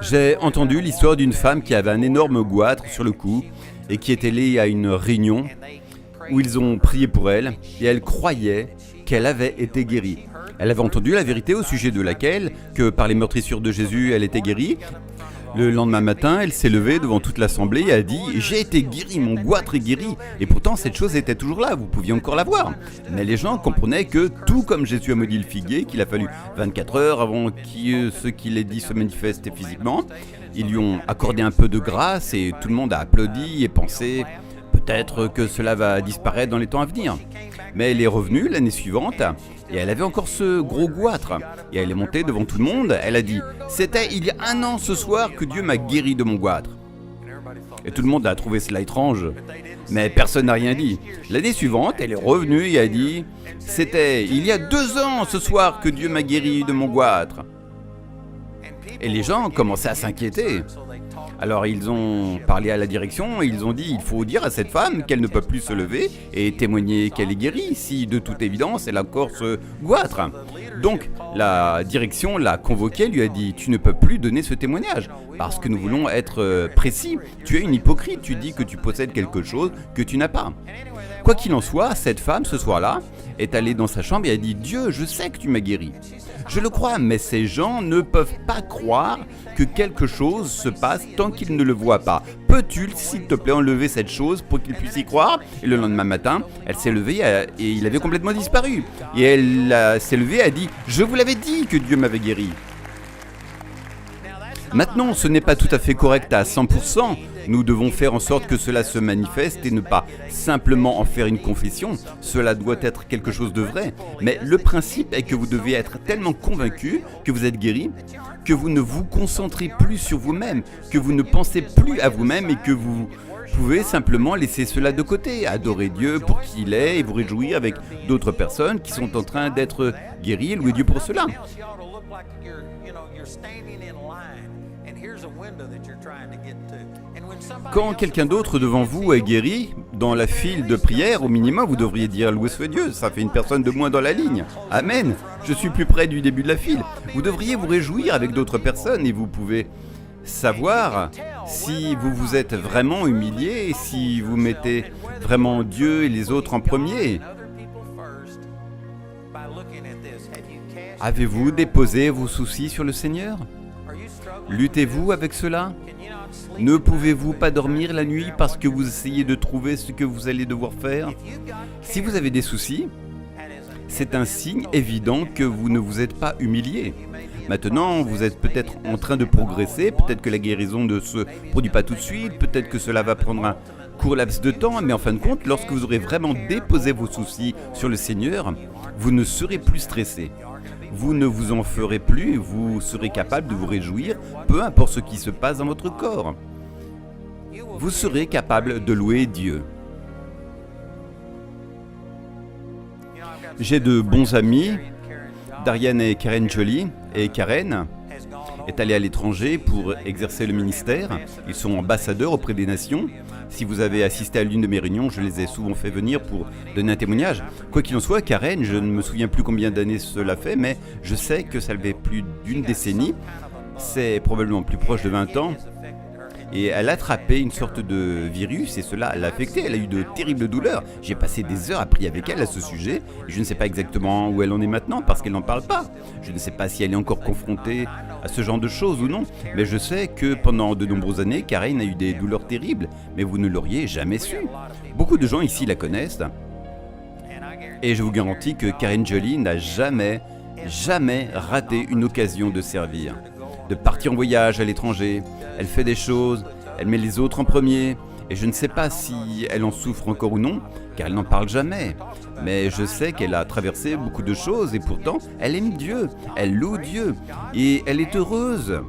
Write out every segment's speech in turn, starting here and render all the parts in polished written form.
J'ai entendu l'histoire d'une femme qui avait un énorme goitre sur le cou et qui était allée à une réunion où ils ont prié pour elle et elle croyait qu'elle avait été guérie. Elle avait entendu la vérité au sujet de laquelle, que par les meurtrissures de Jésus, elle était guérie. Le lendemain matin, elle s'est levée devant toute l'assemblée et a dit « J'ai été guérie, mon goitre est guéri !» Et pourtant, cette chose était toujours là, vous pouviez encore la voir. Mais les gens comprenaient que, tout comme Jésus a maudit le figuier, qu'il a fallu 24 heures avant que ce qu'il ait dit se manifeste physiquement, ils lui ont accordé un peu de grâce et tout le monde a applaudi et pensé « Peut-être que cela va disparaître dans les temps à venir ». Mais elle est revenue l'année suivante et elle avait encore ce gros goitre. Et elle est montée devant tout le monde, elle a dit « C'était il y a 1 an ce soir que Dieu m'a guéri de mon goitre ». Et tout le monde a trouvé cela étrange, mais personne n'a rien dit. L'année suivante, elle est revenue et a dit « C'était il y a 2 ans ce soir que Dieu m'a guéri de mon goitre ». Et les gens commençaient à s'inquiéter. Alors ils ont parlé à la direction et ils ont dit « Il faut dire à cette femme qu'elle ne peut plus se lever et témoigner qu'elle est guérie si de toute évidence elle a encore ce goitre ». Donc la direction l'a convoquée, lui a dit « Tu ne peux plus donner ce témoignage parce que nous voulons être précis. Tu es une hypocrite, tu dis que tu possèdes quelque chose que tu n'as pas ». Quoi qu'il en soit, cette femme ce soir-là est allée dans sa chambre et a dit « Dieu, je sais que tu m'as guéri ». Je le crois, mais ces gens ne peuvent pas croire que quelque chose se passe tant qu'ils ne le voient pas. Peux-tu, s'il te plaît, enlever cette chose pour qu'ils puissent y croire ? Et le lendemain matin, elle s'est levée et il avait complètement disparu. Et elle s'est levée et a dit « Je vous l'avais dit que Dieu m'avait guéri ». Maintenant, ce n'est pas tout à fait correct à 100%. Nous devons faire en sorte que cela se manifeste et ne pas simplement en faire une confession. Cela doit être quelque chose de vrai. Mais le principe est que vous devez être tellement convaincu que vous êtes guéri, que vous ne vous concentrez plus sur vous-même, que vous ne pensez plus à vous-même et que vous pouvez simplement laisser cela de côté, adorer Dieu pour qui il est et vous réjouir avec d'autres personnes qui sont en train d'être guéries et louer Dieu pour cela. Quand quelqu'un d'autre devant vous est guéri, dans la file de prière, au minimum, vous devriez dire « Loué soit Dieu », ça fait une personne de moins dans la ligne. Amen, je suis plus près du début de la file. Vous devriez vous réjouir avec d'autres personnes et vous pouvez savoir si vous vous êtes vraiment humilié, si vous mettez vraiment Dieu et les autres en premier. Avez-vous déposé vos soucis sur le Seigneur ? Luttez-vous avec cela ? Ne pouvez-vous pas dormir la nuit parce que vous essayez de trouver ce que vous allez devoir faire ? Si vous avez des soucis, c'est un signe évident que vous ne vous êtes pas humilié. Maintenant, vous êtes peut-être en train de progresser, peut-être que la guérison ne se produit pas tout de suite, peut-être que cela va prendre un court laps de temps, mais en fin de compte, lorsque vous aurez vraiment déposé vos soucis sur le Seigneur, vous ne serez plus stressé. Vous ne vous en ferez plus, vous serez capable de vous réjouir, peu importe ce qui se passe dans votre corps. Vous serez capable de louer Dieu. J'ai de bons amis, Darian et Karen Jolie, et Karen est allée à l'étranger pour exercer le ministère. Ils sont ambassadeurs auprès des nations. Si vous avez assisté à l'une de mes réunions, je les ai souvent fait venir pour donner un témoignage. Quoi qu'il en soit, Karen, je ne me souviens plus combien d'années cela fait, mais je sais que ça fait plus d'une décennie. C'est probablement plus proche de 20 ans. Et elle a attrapé une sorte de virus et cela l'a affectée. Elle a eu de terribles douleurs. J'ai passé des heures à prier avec elle à ce sujet. Je ne sais pas exactement où elle en est maintenant parce qu'elle n'en parle pas. Je ne sais pas si elle est encore confrontée à ce genre de choses ou non. Mais je sais que pendant de nombreuses années, Karen a eu des douleurs terribles. Mais vous ne l'auriez jamais su. Beaucoup de gens ici la connaissent. Et je vous garantis que Karen Jolie n'a jamais raté une occasion de servir. De partir en voyage à l'étranger, elle fait des choses, elle met les autres en premier, et je ne sais pas si elle en souffre encore ou non, car elle n'en parle jamais. Mais je sais qu'elle a traversé beaucoup de choses, et pourtant, elle aime Dieu, elle loue Dieu, et elle est heureuse.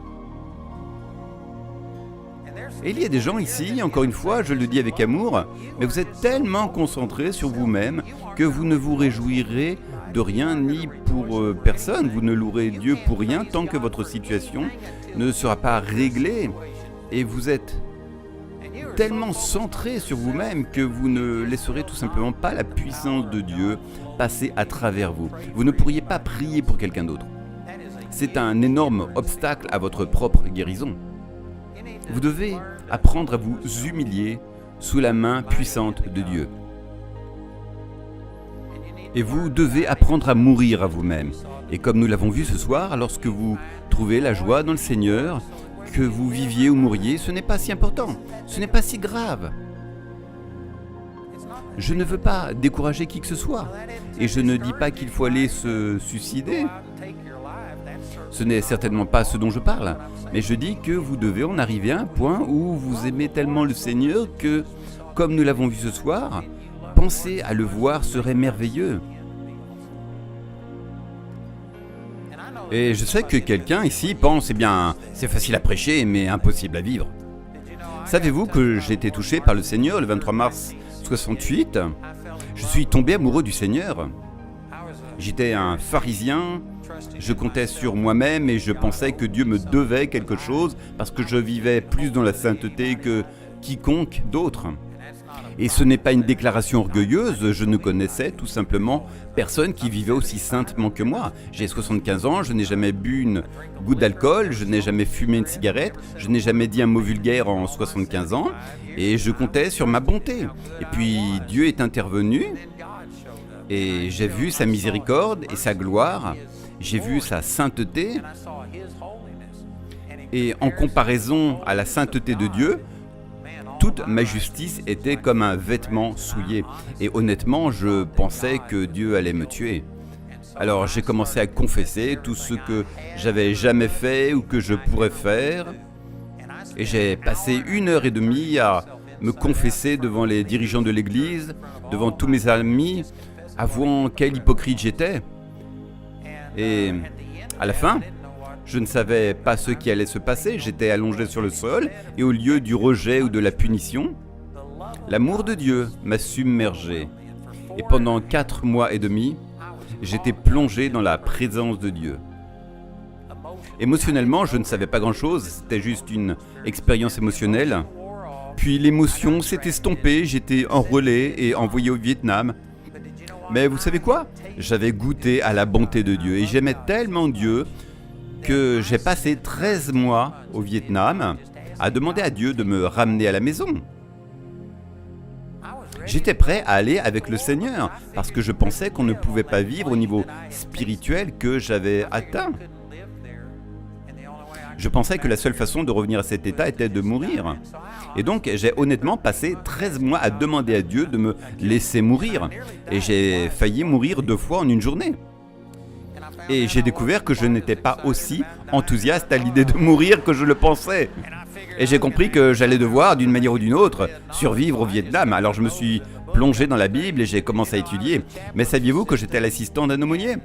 Et il y a des gens ici, encore une fois, je le dis avec amour, mais vous êtes tellement concentrés sur vous-même que vous ne vous réjouirez de rien ni pour personne. Vous ne louerez Dieu pour rien tant que votre situation ne sera pas réglée. Et vous êtes tellement centré sur vous-même que vous ne laisserez tout simplement pas la puissance de Dieu passer à travers vous. Vous ne pourriez pas prier pour quelqu'un d'autre. c'est un énorme obstacle à votre propre guérison. Vous devez apprendre à vous humilier sous la main puissante de Dieu. Et vous devez apprendre à mourir à vous-même. Et comme nous l'avons vu ce soir, lorsque vous trouvez la joie dans le Seigneur, que vous viviez ou mouriez, ce n'est pas si important, ce n'est pas si grave. Je ne veux pas décourager qui que ce soit, et je ne dis pas qu'il faut aller se suicider. Ce n'est certainement pas ce dont je parle, mais je dis que vous devez en arriver à un point où vous aimez tellement le Seigneur que, comme nous l'avons vu ce soir, penser à le voir serait merveilleux. Et je sais que quelqu'un ici pense, c'est facile à prêcher, mais impossible à vivre. Savez-vous que j'ai été touché par le Seigneur le 23 mars 68 ? Je suis tombé amoureux du Seigneur. J'étais un pharisien, je comptais sur moi-même et je pensais que Dieu me devait quelque chose parce que je vivais plus dans la sainteté que quiconque d'autre. Et ce n'est pas une déclaration orgueilleuse, je ne connaissais tout simplement personne qui vivait aussi saintement que moi. J'ai 75 ans, je n'ai jamais bu une goutte d'alcool, je n'ai jamais fumé une cigarette, je n'ai jamais dit un mot vulgaire en 75 ans, et je comptais sur ma bonté. Et puis Dieu est intervenu, et j'ai vu sa miséricorde et sa gloire, j'ai vu sa sainteté, et en comparaison à la sainteté de Dieu, toute ma justice était comme un vêtement souillé. Et honnêtement, je pensais que Dieu allait me tuer. Alors j'ai commencé à confesser tout ce que j'avais jamais fait ou que je pourrais faire. Et j'ai passé 1h30 à me confesser devant les dirigeants de l'église, devant tous mes amis, avouant quel hypocrite j'étais. Et à la fin, je ne savais pas ce qui allait se passer, j'étais allongé sur le sol, et au lieu du rejet ou de la punition, l'amour de Dieu m'a submergé. Et pendant 4 mois et demi, j'étais plongé dans la présence de Dieu. Émotionnellement, je ne savais pas grand-chose, c'était juste une expérience émotionnelle. Puis l'émotion s'est estompée, j'étais enrôlé et envoyé au Vietnam. Mais vous savez quoi ? J'avais goûté à la bonté de Dieu, et j'aimais tellement Dieu que j'ai passé 13 mois au Vietnam à demander à Dieu de me ramener à la maison. J'étais prêt à aller avec le Seigneur parce que je pensais qu'on ne pouvait pas vivre au niveau spirituel que j'avais atteint. Je pensais que la seule façon de revenir à cet état était de mourir. Et donc j'ai honnêtement passé 13 mois à demander à Dieu de me laisser mourir. Et j'ai failli mourir 2 fois en une journée. Et j'ai découvert que je n'étais pas aussi enthousiaste à l'idée de mourir que je le pensais. Et j'ai compris que j'allais devoir, d'une manière ou d'une autre, survivre au Vietnam. Alors je me suis plongé dans la Bible et j'ai commencé à étudier. Mais saviez-vous que j'étais l'assistant d'un aumônier ?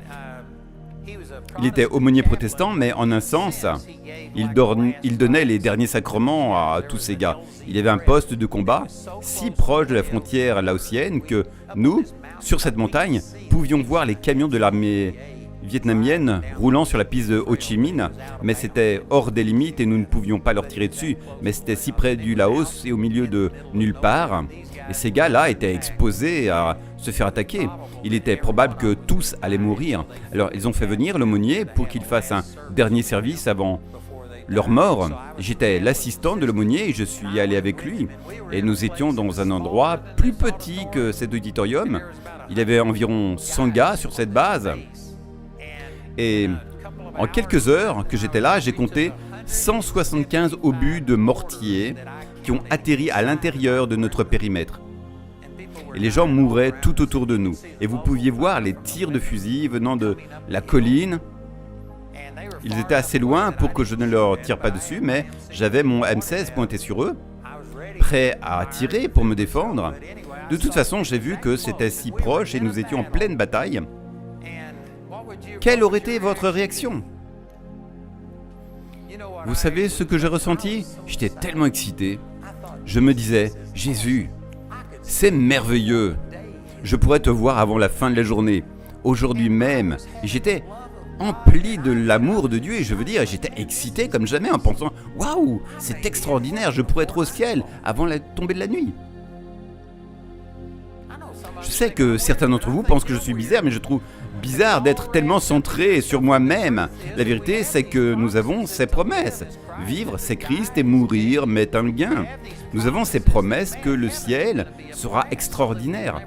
Il était aumônier protestant, mais en un sens, il donnait les derniers sacrements à tous ces gars. Il avait un poste de combat si proche de la frontière laotienne que nous, sur cette montagne, pouvions voir les camions de l'armée vietnamienne roulant sur la piste de Ho Chi Minh, mais c'était hors des limites et nous ne pouvions pas leur tirer dessus. Mais c'était si près du Laos et au milieu de nulle part. Et ces gars-là étaient exposés à se faire attaquer. Il était probable que tous allaient mourir. Alors ils ont fait venir l'aumônier pour qu'il fasse un dernier service avant leur mort. J'étais l'assistant de l'aumônier et je suis allé avec lui. Et nous étions dans un endroit plus petit que cet auditorium. Il y avait environ 100 gars sur cette base. Et en quelques heures que j'étais là, j'ai compté 175 obus de mortier qui ont atterri à l'intérieur de notre périmètre. Et les gens mouraient tout autour de nous. Et vous pouviez voir les tirs de fusil venant de la colline. Ils étaient assez loin pour que je ne leur tire pas dessus, mais j'avais mon M16 pointé sur eux, prêt à tirer pour me défendre. De toute façon, j'ai vu que c'était si proche et nous étions en pleine bataille. Quelle aurait été votre réaction ? Vous savez ce que j'ai ressenti ? J'étais tellement excité. Je me disais, Jésus, c'est merveilleux. Je pourrais te voir avant la fin de la journée, aujourd'hui même. Et j'étais empli de l'amour de Dieu et je veux dire, j'étais excité comme jamais en pensant, waouh, c'est extraordinaire, je pourrais être au ciel avant la tombée de la nuit. Je sais que certains d'entre vous pensent que je suis bizarre, mais je trouve bizarre d'être tellement centré sur moi-même. La vérité, c'est que nous avons ces promesses. Vivre, c'est Christ, et mourir m'est un gain. Nous avons ces promesses que le ciel sera extraordinaire.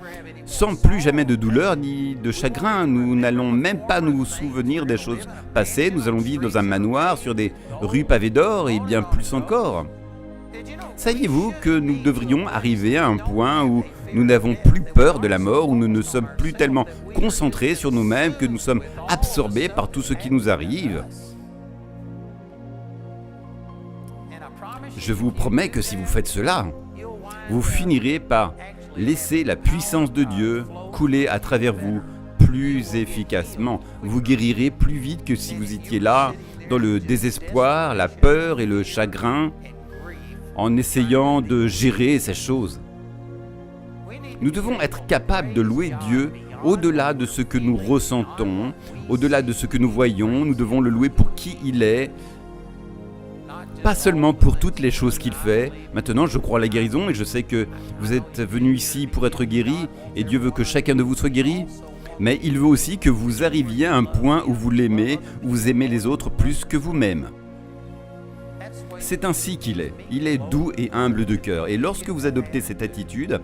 Sans plus jamais de douleur ni de chagrin, nous n'allons même pas nous souvenir des choses passées. Nous allons vivre dans un manoir, sur des rues pavées d'or et bien plus encore. Saviez-vous que nous devrions arriver à un point où nous n'avons plus peur de la mort, où nous ne sommes plus tellement concentrés sur nous-mêmes que nous sommes absorbés par tout ce qui nous arrive? Je vous promets que si vous faites cela, vous finirez par laisser la puissance de Dieu couler à travers vous plus efficacement. Vous guérirez plus vite que si vous étiez là, dans le désespoir, la peur et le chagrin, en essayant de gérer ces choses. Nous devons être capables de louer Dieu au-delà de ce que nous ressentons, au-delà de ce que nous voyons. Nous devons le louer pour qui il est, pas seulement pour toutes les choses qu'il fait. Maintenant, je crois à la guérison et je sais que vous êtes venus ici pour être guéris et Dieu veut que chacun de vous soit guéri. Mais il veut aussi que vous arriviez à un point où vous l'aimez, où vous aimez les autres plus que vous-même. C'est ainsi qu'il est. Il est doux et humble de cœur. Et lorsque vous adoptez cette attitude,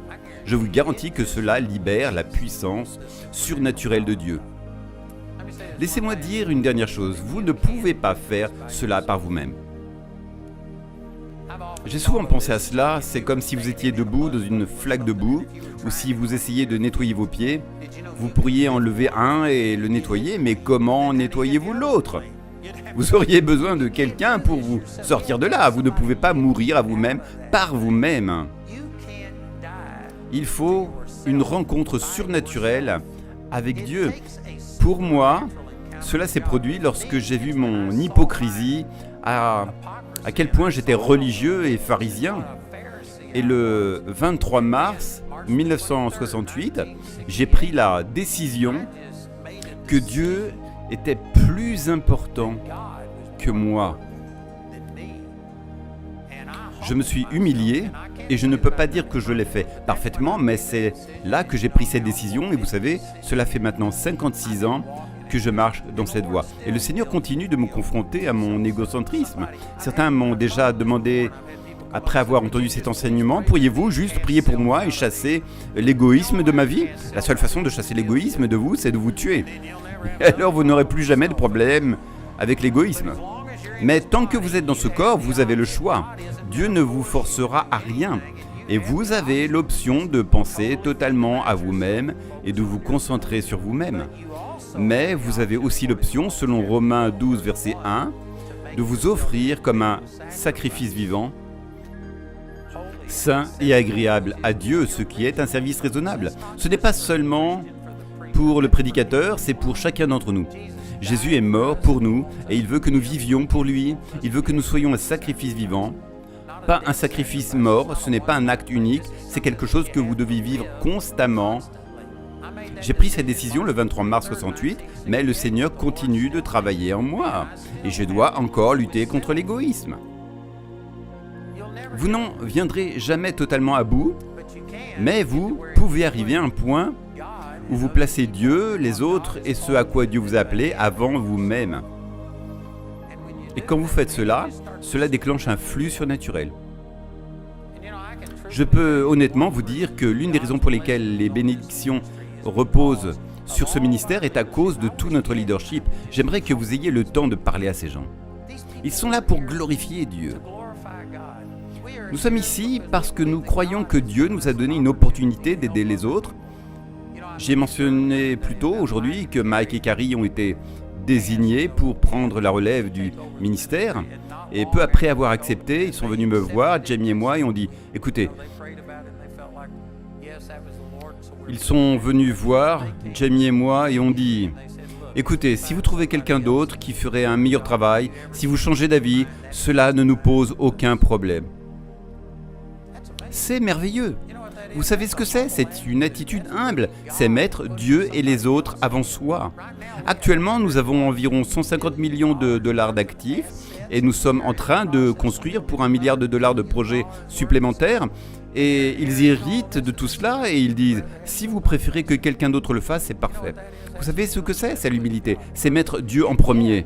je vous garantis que cela libère la puissance surnaturelle de Dieu. Laissez-moi dire une dernière chose. Vous ne pouvez pas faire cela par vous-même. J'ai souvent pensé à cela. C'est comme si vous étiez debout dans une flaque de boue, ou si vous essayez de nettoyer vos pieds. Vous pourriez enlever un et le nettoyer, mais comment nettoyez-vous l'autre ? Vous auriez besoin de quelqu'un pour vous sortir de là. Vous ne pouvez pas mourir à vous-même par vous-même. Il faut une rencontre surnaturelle avec Dieu. Pour moi, cela s'est produit lorsque j'ai vu mon hypocrisie, à quel point j'étais religieux et pharisien. Et le 23 mars 1968, j'ai pris la décision que Dieu était plus important que moi. Je me suis humilié et je ne peux pas dire que je l'ai fait parfaitement, mais c'est là que j'ai pris cette décision et vous savez, cela fait maintenant 56 ans que je marche dans cette voie. Et le Seigneur continue de me confronter à mon égocentrisme. Certains m'ont déjà demandé, après avoir entendu cet enseignement, pourriez-vous juste prier pour moi et chasser l'égoïsme de ma vie? La seule façon de chasser l'égoïsme de vous, c'est de vous tuer. Et alors vous n'aurez plus jamais de problème avec l'égoïsme. Mais tant que vous êtes dans ce corps, vous avez le choix. Dieu ne vous forcera à rien. Et vous avez l'option de penser totalement à vous-même et de vous concentrer sur vous-même. Mais vous avez aussi l'option, selon Romains 12, verset 1, de vous offrir comme un sacrifice vivant, saint et agréable à Dieu, ce qui est un service raisonnable. Ce n'est pas seulement pour le prédicateur, c'est pour chacun d'entre nous. Jésus est mort pour nous et il veut que nous vivions pour lui. Il veut que nous soyons un sacrifice vivant. Pas un sacrifice mort, ce n'est pas un acte unique, c'est quelque chose que vous devez vivre constamment. J'ai pris cette décision le 23 mars 68, mais le Seigneur continue de travailler en moi. Et je dois encore lutter contre l'égoïsme. Vous n'en viendrez jamais totalement à bout, mais vous pouvez arriver à un point où vous placez Dieu, les autres et ce à quoi Dieu vous a appelé avant vous-même. Et quand vous faites cela, cela déclenche un flux surnaturel. Je peux honnêtement vous dire que l'une des raisons pour lesquelles les bénédictions reposent sur ce ministère est à cause de tout notre leadership. J'aimerais que vous ayez le temps de parler à ces gens. Ils sont là pour glorifier Dieu. Nous sommes ici parce que nous croyons que Dieu nous a donné une opportunité d'aider les autres. J'ai mentionné plus tôt aujourd'hui que Mike et Carrie ont été désignés pour prendre la relève du ministère. Et peu après avoir accepté, ils sont venus me voir, Jamie et moi, et ont dit « Écoutez, ils sont venus voir Jamie et moi et ont dit « Écoutez, si vous trouvez quelqu'un d'autre qui ferait un meilleur travail, si vous changez d'avis, cela ne nous pose aucun problème. » C'est merveilleux. Vous savez ce que c'est? C'est une attitude humble. C'est mettre Dieu et les autres avant soi. Actuellement, nous avons environ 150 millions de dollars d'actifs et nous sommes en train de construire pour $1 milliard de projets supplémentaires. Et ils héritent de tout cela et ils disent « Si vous préférez que quelqu'un d'autre le fasse, c'est parfait. » Vous savez ce que c'est l'humilité? C'est mettre Dieu en premier.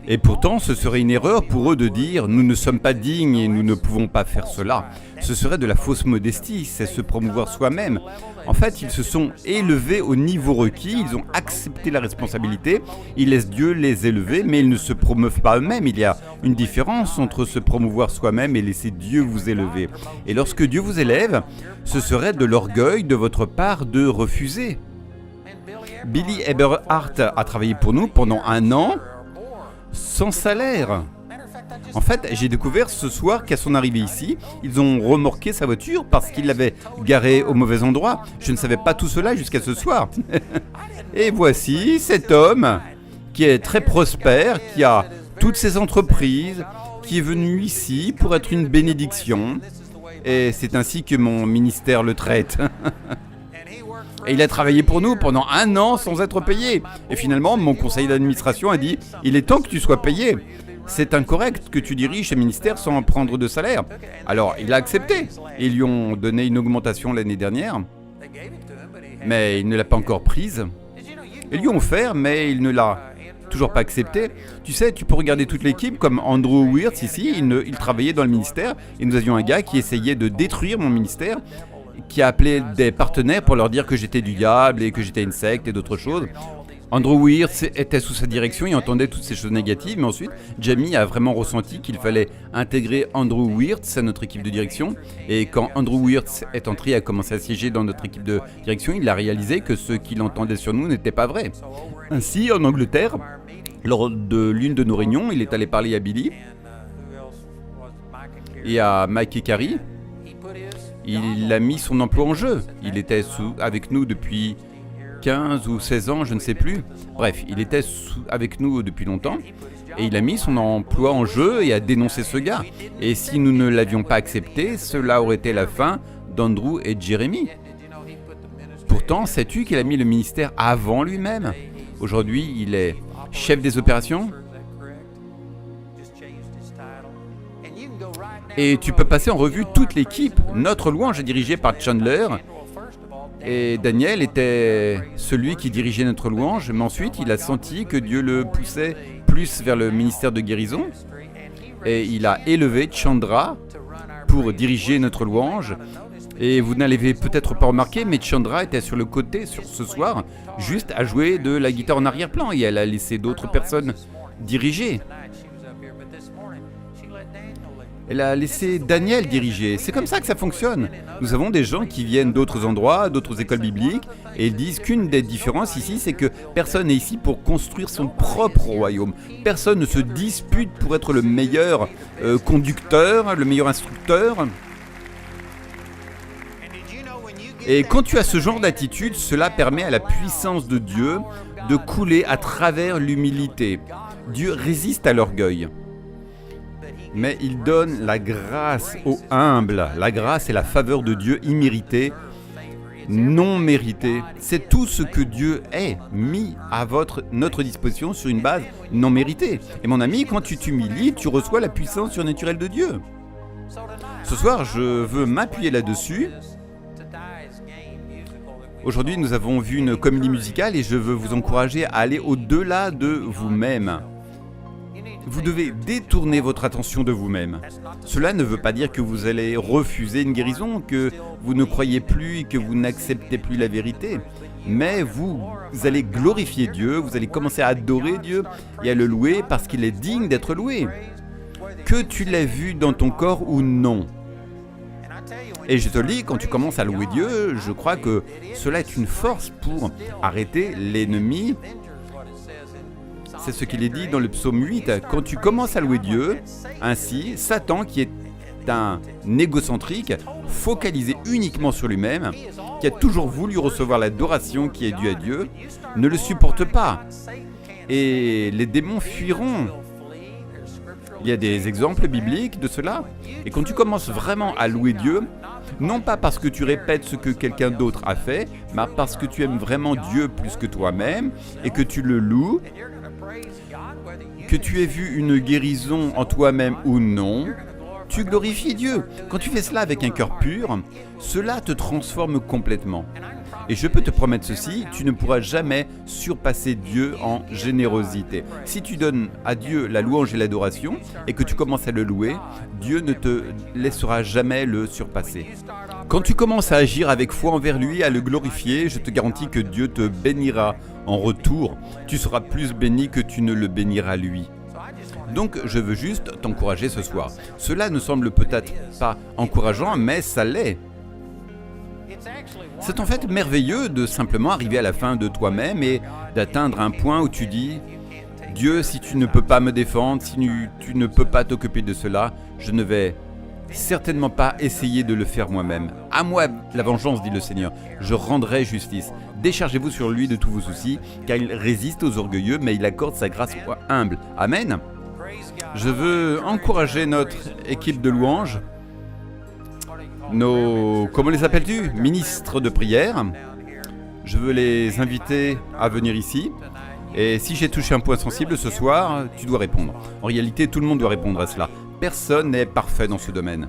Et pourtant, ce serait une erreur pour eux de dire « Nous ne sommes pas dignes et nous ne pouvons pas faire cela. » Ce serait de la fausse modestie, c'est se promouvoir soi-même. En fait, ils se sont élevés au niveau requis, ils ont accepté la responsabilité, ils laissent Dieu les élever, mais ils ne se promeuvent pas eux-mêmes. Il y a une différence entre se promouvoir soi-même et laisser Dieu vous élever. Et lorsque Dieu vous élève, ce serait de l'orgueil de votre part de refuser. Billy Eberhardt a travaillé pour nous pendant 1 an, sans salaire. En fait, j'ai découvert ce soir qu'à son arrivée ici, ils ont remorqué sa voiture parce qu'il l'avait garée au mauvais endroit. Je ne savais pas tout cela jusqu'à ce soir. Et voici cet homme qui est très prospère, qui a toutes ses entreprises, qui est venu ici pour être une bénédiction. Et c'est ainsi que mon ministère le traite. Et il a travaillé pour nous pendant 1 an sans être payé. Et finalement, mon conseil d'administration a dit « Il est temps que tu sois payé. C'est incorrect que tu diriges un ministère sans prendre de salaire. » Alors, il a accepté. Ils lui ont donné une augmentation l'année dernière. Mais il ne l'a pas encore prise. Ils lui ont offert, mais il ne l'a toujours pas accepté. Tu sais, tu peux regarder toute l'équipe, comme Andrew Wirtz ici, il travaillait dans le ministère. Et nous avions un gars qui essayait de détruire mon ministère, qui a appelé des partenaires pour leur dire que j'étais du diable et que j'étais une secte et d'autres choses. Andrew Wirtz était sous sa direction et entendait toutes ces choses négatives, mais ensuite, Jamie a vraiment ressenti qu'il fallait intégrer Andrew Wirtz à notre équipe de direction. Et quand Andrew Wirtz est entré et a commencé à siéger dans notre équipe de direction, il a réalisé que ce qu'il entendait sur nous n'était pas vrai. Ainsi, en Angleterre, lors de l'une de nos réunions, il est allé parler à Billy et à Mike et Carrie. Il a mis son emploi en jeu. Il était avec nous depuis 15 ou 16 ans, je ne sais plus. Bref, il était avec nous depuis longtemps. Et il a mis son emploi en jeu et a dénoncé ce gars. Et si nous ne l'avions pas accepté, cela aurait été la fin d'Andrew et Jeremy. Pourtant, sais-tu qu'il a mis le ministère avant lui-même? Aujourd'hui, il est chef des opérations. Et tu peux passer en revue toute l'équipe. Notre louange est dirigée par Chandler. Et Daniel était celui qui dirigeait notre louange. Mais ensuite, il a senti que Dieu le poussait plus vers le ministère de guérison. Et il a élevé Chandra pour diriger notre louange. Et vous n'avez peut-être pas remarqué, mais Chandra était sur le côté ce soir, juste à jouer de la guitare en arrière-plan. Et elle a laissé d'autres personnes diriger. Elle a laissé Daniel diriger. C'est comme ça que ça fonctionne. Nous avons des gens qui viennent d'autres endroits, d'autres écoles bibliques, et ils disent qu'une des différences ici, c'est que personne n'est ici pour construire son propre royaume. Personne ne se dispute pour être le meilleur conducteur, le meilleur instructeur. Et quand tu as ce genre d'attitude, cela permet à la puissance de Dieu de couler à travers l'humilité. Dieu résiste à l'orgueil. Mais il donne la grâce aux humbles. La grâce est la faveur de Dieu imméritée, non méritée. C'est tout ce que Dieu est mis à notre disposition sur une base non méritée. Et mon ami, quand tu t'humilies, tu reçois la puissance surnaturelle de Dieu. Ce soir, je veux m'appuyer là-dessus. Aujourd'hui, nous avons vu une comédie musicale et je veux vous encourager à aller au-delà de vous-même. Vous devez détourner votre attention de vous-même. Cela ne veut pas dire que vous allez refuser une guérison, que vous ne croyez plus et que vous n'acceptez plus la vérité. Mais vous allez glorifier Dieu, vous allez commencer à adorer Dieu et à le louer parce qu'il est digne d'être loué. Que tu l'aies vu dans ton corps ou non. Et je te le dis, quand tu commences à louer Dieu, je crois que cela est une force pour arrêter l'ennemi. C'est ce qu'il est dit dans le psaume 8. Quand tu commences à louer Dieu, ainsi, Satan, qui est un égocentrique, focalisé uniquement sur lui-même, qui a toujours voulu recevoir l'adoration qui est due à Dieu, ne le supporte pas. Et les démons fuiront. Il y a des exemples bibliques de cela. Et quand tu commences vraiment à louer Dieu, non pas parce que tu répètes ce que quelqu'un d'autre a fait, mais parce que tu aimes vraiment Dieu plus que toi-même et que tu le loues, Que tu aies vu une guérison en toi-même ou non, tu glorifies Dieu. Quand tu fais cela avec un cœur pur, cela te transforme complètement. Et je peux te promettre ceci, tu ne pourras jamais surpasser Dieu en générosité. Si tu donnes à Dieu la louange et l'adoration et que tu commences à le louer, Dieu ne te laissera jamais le surpasser. Quand tu commences à agir avec foi envers lui, à le glorifier, je te garantis que Dieu te bénira en retour. Tu seras plus béni que tu ne le béniras lui. Donc je veux juste t'encourager ce soir. Cela ne semble peut-être pas encourageant, mais ça l'est. C'est en fait merveilleux de simplement arriver à la fin de toi-même et d'atteindre un point où tu dis « Dieu, si tu ne peux pas me défendre, si tu ne peux pas t'occuper de cela, je ne vais certainement pas essayer de le faire moi-même. À moi la vengeance, dit le Seigneur, je rendrai justice. Déchargez-vous sur lui de tous vos soucis, car il résiste aux orgueilleux, mais il accorde sa grâce aux humbles. » Amen. Je veux encourager notre équipe de louanges, comment les appelles-tu? Ministres de prière. Je veux les inviter à venir ici. Et si j'ai touché un point sensible ce soir, tu dois répondre. En réalité, tout le monde doit répondre à cela. Personne n'est parfait dans ce domaine.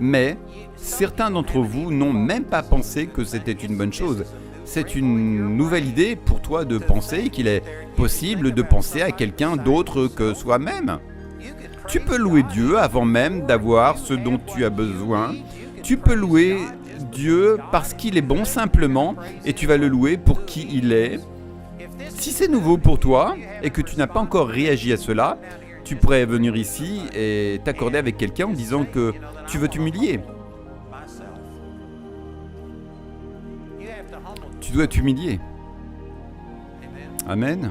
Mais certains d'entre vous n'ont même pas pensé que c'était une bonne chose. C'est une nouvelle idée pour toi de penser qu'il est possible de penser à quelqu'un d'autre que soi-même. Tu peux louer Dieu avant même d'avoir ce dont tu as besoin. Tu peux louer Dieu parce qu'il est bon simplement et tu vas le louer pour qui il est. Si c'est nouveau pour toi et que tu n'as pas encore réagi à cela, tu pourrais venir ici et t'accorder avec quelqu'un en disant que tu veux t'humilier. Tu dois t'humilier. Amen.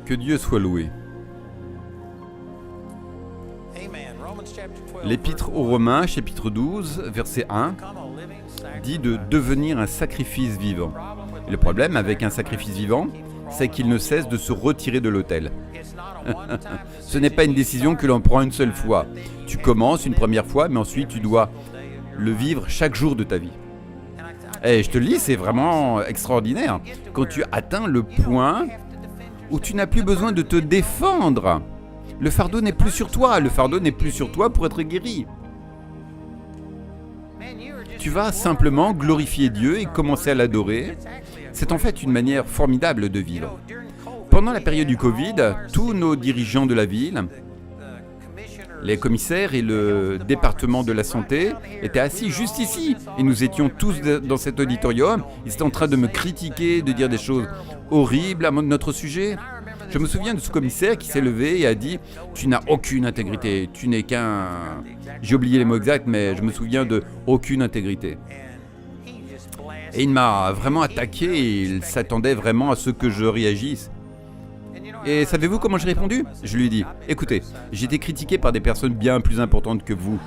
Que Dieu soit loué. L'Épître aux Romains, chapitre 12, verset 1, dit de devenir un sacrifice vivant. Et le problème avec un sacrifice vivant, c'est qu'il ne cesse de se retirer de l'autel. Ce n'est pas une décision que l'on prend une seule fois. Tu commences une première fois, mais ensuite tu dois le vivre chaque jour de ta vie. Et je te le dis, c'est vraiment extraordinaire. Quand tu atteins le point où tu n'as plus besoin de te défendre. Le fardeau n'est plus sur toi. Le fardeau n'est plus sur toi pour être guéri. Tu vas simplement glorifier Dieu et commencer à l'adorer. C'est en fait une manière formidable de vivre. Pendant la période du Covid, tous nos dirigeants de la ville, les commissaires et le département de la santé étaient assis juste ici. Et nous étions tous dans cet auditorium. Ils étaient en train de me critiquer, de dire des choses horribles à notre sujet. Je me souviens de ce commissaire qui s'est levé et a dit « Tu n'as aucune intégrité, tu n'es qu'un... » J'ai oublié les mots exacts, mais je me souviens de « aucune intégrité ». Et il m'a vraiment attaqué et il s'attendait vraiment à ce que je réagisse. Et savez-vous comment j'ai répondu? Je lui ai dit « Écoutez, j'ai été critiqué par des personnes bien plus importantes que vous. »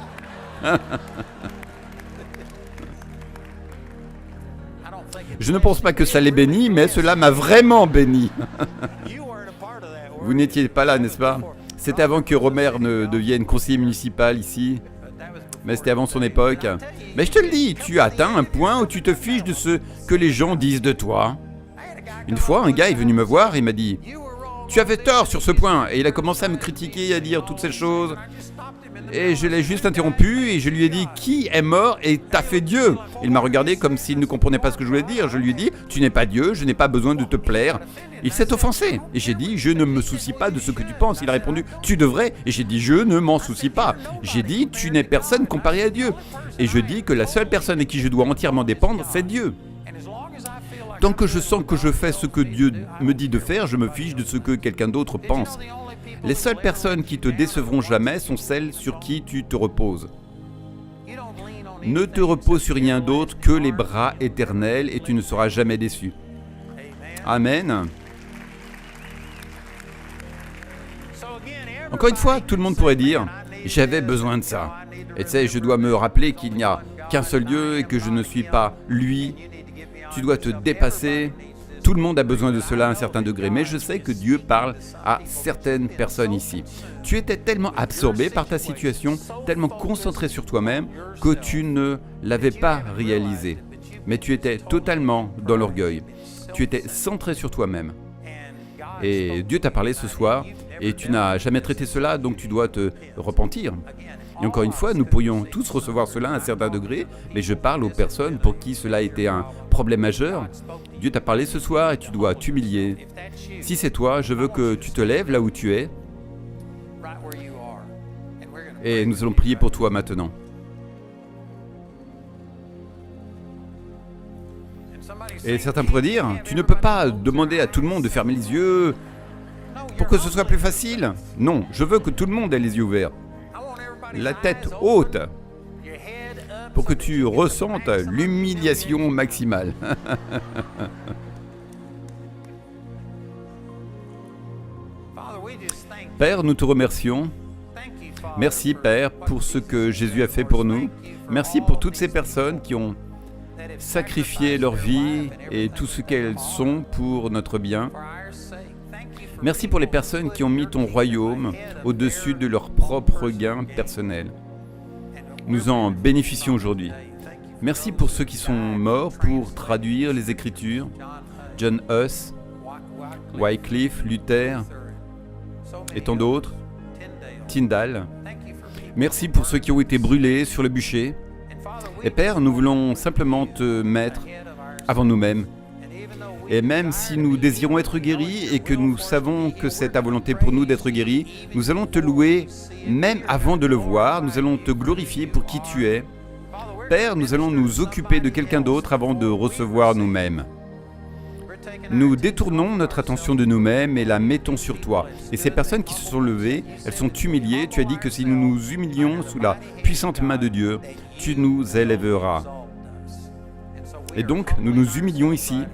Je ne pense pas que ça l'ait béni, mais cela m'a vraiment béni. Vous n'étiez pas là, n'est-ce pas? C'était avant que Romer ne devienne conseiller municipal ici. Mais c'était avant son époque. Mais je te le dis, tu atteins un point où tu te fiches de ce que les gens disent de toi. Une fois, un gars est venu me voir et m'a dit « Tu avais tort sur ce point » et il a commencé à me critiquer et à dire toutes ces choses. Et je l'ai juste interrompu et je lui ai dit « Qui est mort et t'a fait Dieu ?» Il m'a regardé comme s'il ne comprenait pas ce que je voulais dire. Je lui ai dit « Tu n'es pas Dieu, je n'ai pas besoin de te plaire. » Il s'est offensé. Et j'ai dit « Je ne me soucie pas de ce que tu penses. » Il a répondu « Tu devrais. » Et j'ai dit « Je ne m'en soucie pas. » J'ai dit « Tu n'es personne comparé à Dieu. » Et je dis que la seule personne à qui je dois entièrement dépendre, c'est Dieu. Tant que je sens que je fais ce que Dieu me dit de faire, je me fiche de ce que quelqu'un d'autre pense. Les seules personnes qui te décevront jamais sont celles sur qui tu te reposes. Ne te repose sur rien d'autre que les bras éternels et tu ne seras jamais déçu. Amen. Encore une fois, tout le monde pourrait dire « J'avais besoin de ça. » Et tu sais, je dois me rappeler qu'il n'y a qu'un seul Dieu et que je ne suis pas lui. Tu dois te dépasser. Tout le monde a besoin de cela à un certain degré, mais je sais que Dieu parle à certaines personnes ici. Tu étais tellement absorbé par ta situation, tellement concentré sur toi-même, que tu ne l'avais pas réalisé. Mais tu étais totalement dans l'orgueil. Tu étais centré sur toi-même. Et Dieu t'a parlé ce soir et tu n'as jamais traité cela, donc tu dois te repentir. Et encore une fois, nous pourrions tous recevoir cela à un certain degré, mais je parle aux personnes pour qui cela a été un problème majeur. Dieu t'a parlé ce soir et tu dois t'humilier. Si c'est toi, je veux que tu te lèves là où tu es. Et nous allons prier pour toi maintenant. Et certains pourraient dire, tu ne peux pas demander à tout le monde de fermer les yeux pour que ce soit plus facile. Non, je veux que tout le monde ait les yeux ouverts. La tête haute, pour que tu ressentes l'humiliation maximale. Père, nous te remercions. Merci, Père, pour ce que Jésus a fait pour nous. Merci pour toutes ces personnes qui ont sacrifié leur vie et tout ce qu'elles sont pour notre bien. Merci pour les personnes qui ont mis ton royaume au-dessus de leurs propres gains personnels. Nous en bénéficions aujourd'hui. Merci pour ceux qui sont morts pour traduire les Écritures. John Huss, Wycliffe, Luther et tant d'autres. Tyndale. Merci pour ceux qui ont été brûlés sur le bûcher. Et Père, nous voulons simplement te mettre avant nous-mêmes. Et même si nous désirons être guéris et que nous savons que c'est ta volonté pour nous d'être guéris, nous allons te louer même avant de le voir, nous allons te glorifier pour qui tu es. Père, nous allons nous occuper de quelqu'un d'autre avant de recevoir nous-mêmes. Nous détournons notre attention de nous-mêmes et la mettons sur toi. Et ces personnes qui se sont levées, elles sont humiliées. Tu as dit que si nous nous humilions sous la puissante main de Dieu, tu nous élèveras. Et donc, nous nous humilions ici,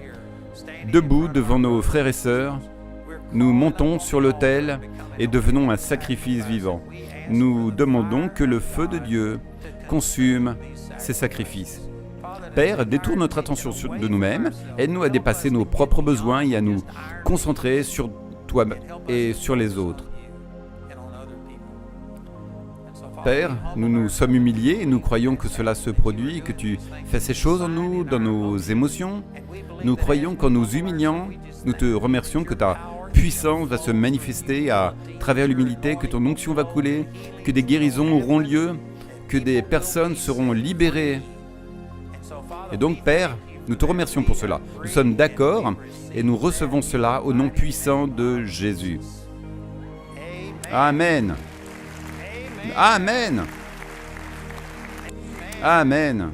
debout devant nos frères et sœurs. Nous montons sur l'autel et devenons un sacrifice vivant. Nous demandons que le feu de Dieu consume ces sacrifices. Père, détourne notre attention de nous-mêmes, aide-nous à dépasser nos propres besoins et à nous concentrer sur toi et sur les autres. Père, nous nous sommes humiliés et nous croyons que cela se produit, que tu fais ces choses en nous, dans nos émotions. Nous croyons qu'en nous humiliant, nous te remercions que ta puissance va se manifester à travers l'humilité, que ton onction va couler, que des guérisons auront lieu, que des personnes seront libérées. Et donc, Père, nous te remercions pour cela. Nous sommes d'accord et nous recevons cela au nom puissant de Jésus. Amen. Amen. Amen.